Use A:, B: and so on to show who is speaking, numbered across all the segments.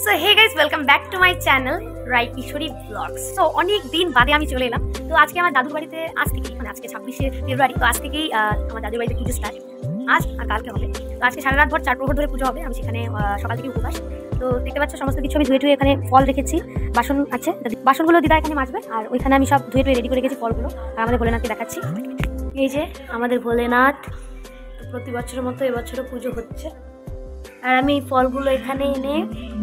A: So hey guys, welcome back to my channel Rai Kishori blogs. So অনেক দিন বাদে আমি চলে এলাম। তো আজকে আমার দাদুর বাড়িতে আজ থেকেই মানে আজকে 26শে ফেব্রুয়ারি, তো আজ থেকেই আমার দাদুর বাড়িতে পুজো স্টার্ট। আজ আর কালকে হবে। তো আজকে সারা রাত ভর 4 প্রহর ধরে পুজো হবে। আমি সেখানে সকাল থেকে উপবাস। তো দেখতে পাচ্ছ সমস্ত কিছু আমি ধুয়ে এখানে ফল রেখেছি, বাসন আছে, বাসনগুলো দিদা এখানে মাজবে। আর ওইখানে আমি সব ধুয়ে রেডি করে রেখেছি ফলগুলো। আর আমাদের ভোলেনাথকে দেখাচ্ছি। এই যে আমাদের ভোলেনাথ, প্রতি বছরের মতো এবছরও পুজো হচ্ছে। আর আমি এই ফলগুলো এখানে এনে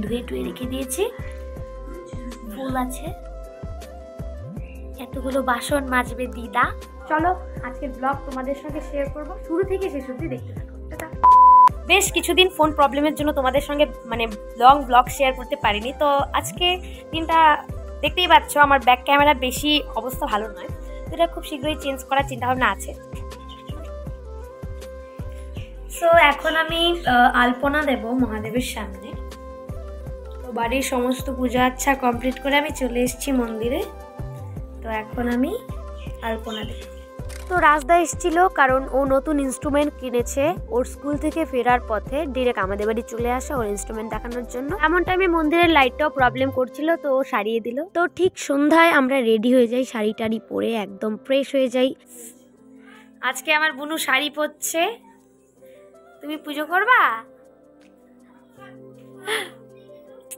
A: ধুয়ে রেখে দিয়েছি। ফুল আছে, এতগুলো বাসন মাজবে দিদা। চলো আজকের ব্লগ তোমাদের সঙ্গে শেয়ার করব, শুরু থেকে শেষ অবধি দেখতে থাকো। বেশ কিছুদিন ফোন প্রবলেমের জন্য তোমাদের সঙ্গে মানে লং ব্লগ শেয়ার করতে পারিনি। তো আজকে দিনটা দেখতেই পাচ্ছ, আমার ব্যাক ক্যামেরার বেশি অবস্থা ভালো নয়, তো এটা খুব শীঘ্রই চেঞ্জ করার চিন্তাভাবনা আছে। সো এখন আমি আলপনা দেব মহাদেবের সামনে। তো বাড়ির সমস্ত পূজা আচ্ছা কমপ্লিট করে আমি চলে এসেছি মন্দিরে। তো এখন আমি আলপনা দেব। তো রাজদা এসেছিল কারণ ও নতুন ইনস্ট্রুমেন্ট কিনেছে। ওর স্কুল থেকে ফেরার পথে ডিরেক্ট আমাদের বাড়ি চলে আসা ওর ইনস্ট্রুমেন্ট দেখানোর জন্য। এমন টাইমে মন্দিরের লাইটটাও প্রবলেম করছিল, তো ও সারিয়ে দিল। তো ঠিক সন্ধ্যায় আমরা রেডি হয়ে যাই, শাড়ি টাড়ি পরে একদম ফ্রেশ হয়ে যাই। আজকে আমার বুনু শাড়ি পরছে। তুমি পুজো করবা?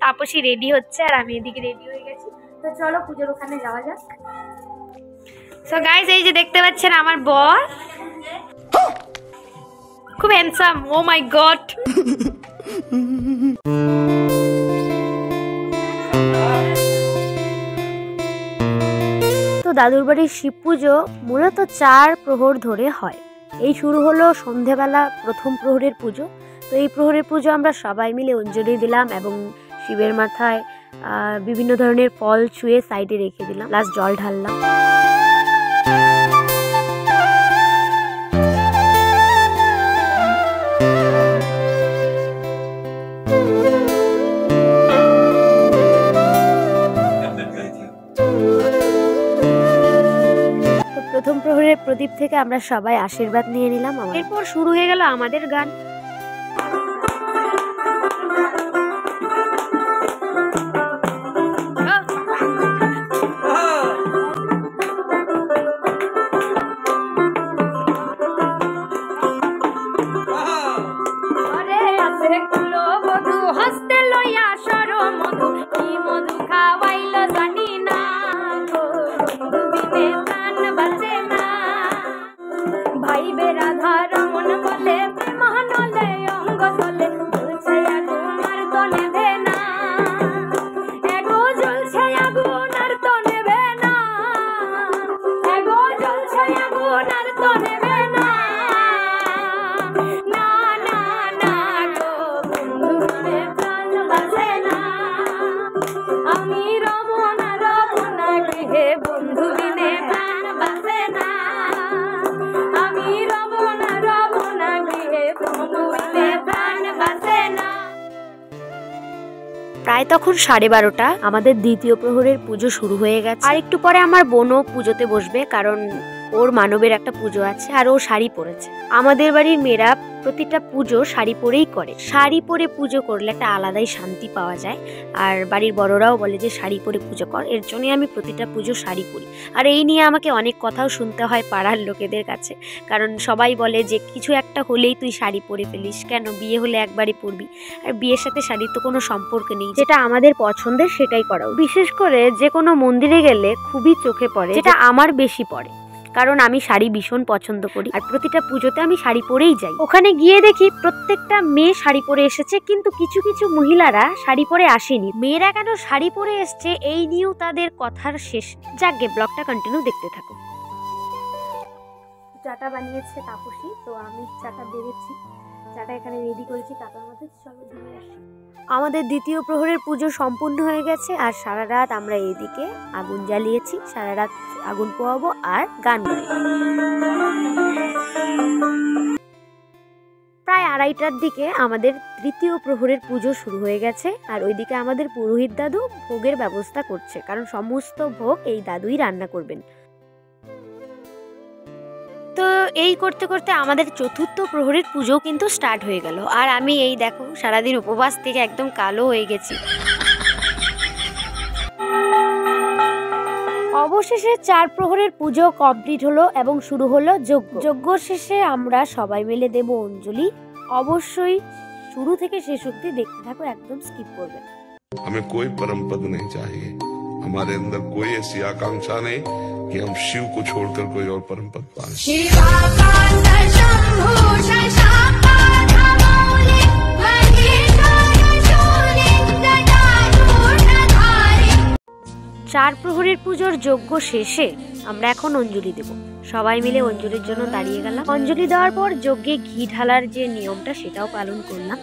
A: তাপসী রেডি হচ্ছে আর আমি এদিকে রেডি হয়ে গেছি। তো চলো পুজোর ওখানে যাওয়া যাক। সো গাইস, এই যে দেখতে পাচ্ছেন আমার বর, খুব হ্যান্ডসাম। ও মাই গড। তো দাদুর বাড়ির শিব পুজো মূলত 4 প্রহর ধরে হয়। এই শুরু হলো সন্ধেবেলা প্রথম প্রহরের পুজো। তো এই প্রহরের পুজো আমরা সবাই মিলে অঞ্জলি দিলাম এবং শিবের মাথায় বিভিন্ন ধরনের ফল ছুঁয়ে সাইডে রেখে দিলাম, প্লাস জল ঢাললাম। প্রথম প্রহরের প্রদীপ থেকে আমরা সবাই আশীর্বাদ নিয়ে নিলাম। এরপর শুরু হয়ে গেল আমাদের গান। প্রায় তখন 12:30 আমাদের দ্বিতীয় প্রহরের পুজো শুরু হয়ে গেছে। আর একটু পরে আমার বোনও পুজোতে বসবে, কারণ ওর মানবের একটা পুজো আছে আর ও শাড়ি পরেছে। আমাদের বাড়ির মেয়েরা প্রতিটা পুজো শাড়ি পরেই করে। শাড়ি পরে পুজো করলে একটা আলাদাই শান্তি পাওয়া যায়। আর বাড়ির বড়রাও বলে যে শাড়ি পরে পুজো কর, এর জন্যই আমি প্রতিটা পুজো শাড়ি পরি। আর এই নিয়ে আমাকে অনেক কথাও শুনতে হয় পাড়ার লোকেদের কাছে, কারণ সবাই বলে যে কিছু একটা হলেই তুই শাড়ি পরে ফেলিস কেন, বিয়ে হলে একবারই পরবি। আর বিয়ের সাথে শাড়ির তো কোনো সম্পর্ক নেই, যেটা আমাদের পছন্দের সেটাই করা। বিশেষ করে যে কোনো মন্দিরে গেলে খুবই চোখে পড়ে, যেটা আমার বেশি পড়ে, কারণ আমি শাড়ি ভীষণ পছন্দ করি। আর প্রতিটা পুজোতে আমি শাড়ি পরেই যাই। ওখানে গিয়ে দেখি প্রত্যেকটা মেয়ে শাড়ি পরে এসেছে, কিন্তু কিছু কিছু মহিলারা শাড়ি পরে আসেনি। মেয়েরা কেন শাড়ি পরে এসছে এই নিয়েও তাদের কথার শেষ। যাকগে, ব্লগটা কন্টিনিউ দেখতে থাকো। চাটা বানিয়েছে তাপসী, তো আমি চাটা বেড়েছি, চাটা এখানে রেডি করেছি কাপের মধ্যে। চলো দিয়ে আসি। আমাদের দ্বিতীয় প্রহরের পুজো সম্পূর্ণ হয়ে গেছে। আর সারা রাত আমরা এইদিকে আগুন জ্বালিয়েছি, সারা রাত আগুন পোয়াবো আর গান গাই। প্রায় 2:30টার দিকে আমাদের তৃতীয় প্রহরের পুজো শুরু হয়ে গেছে। আর ওইদিকে আমাদের পুরোহিত দাদু ভোগের ব্যবস্থা করছে, কারণ সমস্ত ভোগ এই দাদুই রান্না করবেন। তো এই করতে করতে আমাদের চতুর্থ প্রহরের পুজো কিন্তু স্টার্ট হয়ে গেল। আর আমি এই দেখো সারাদিন উপবাস থেকে একদম কালো হয়ে গেছি। অবশেষে 4 প্রহরের পুজো কমপ্লিট হলো এবং শুরু হলো যজ্ঞ। যজ্ঞ শেষে আমরা সবাই মিলে দেব অঞ্জলি। অবশ্যই শুরু থেকে শেষ অবধি দেখতে থাকো, একদম স্কিপ করবে না।
B: हमें कोई परम पद नहीं चाहिए, हमारे अंदर कोई ऐसी आकांक्षा नहीं कि हम शिव को छोड़कर कोई और परम पद पाए।
A: চার প্রহরের পুজোর যজ্ঞ শেষে আমরা এখন অঞ্জলি দেব। সবাই মিলে অঞ্জলির জন্য দাঁড়িয়ে গেলাম। অঞ্জলি দেওয়ার পর যজ্ঞে ঘি ঢালার যে নিয়মটা সেটাও পালন করলাম।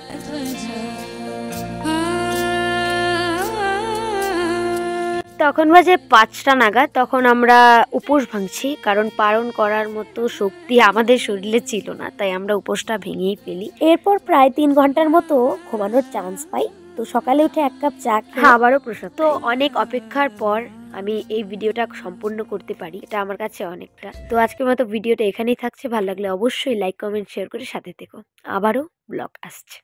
A: তখন বাজে 5টা নাগাদ। তখন আমরা উপোস ভাঙছি, কারণ পালন করার মতো শক্তি আমাদের শরীরে ছিল না, তাই আমরা উপোসটা ভেঙেই ফেলি। এরপর প্রায় 3 ঘন্টার মতো ঘুমানোর চান্স পাই। তো সকালে উঠে 1 কাপ চা খেয়ে আবারও প্রসাদ। তো অনেক অপেক্ষার পর আমি এই ভিডিওটা সম্পূর্ণ করতে পারি, এটা আমার কাছে অনেকটা। তো আজকের মতো ভিডিওটা এখানেই থাকছে। ভালো লাগলে অবশ্যই লাইক কমেন্ট শেয়ার করে সাথে থেকো। আবারও ব্লগ আসছে।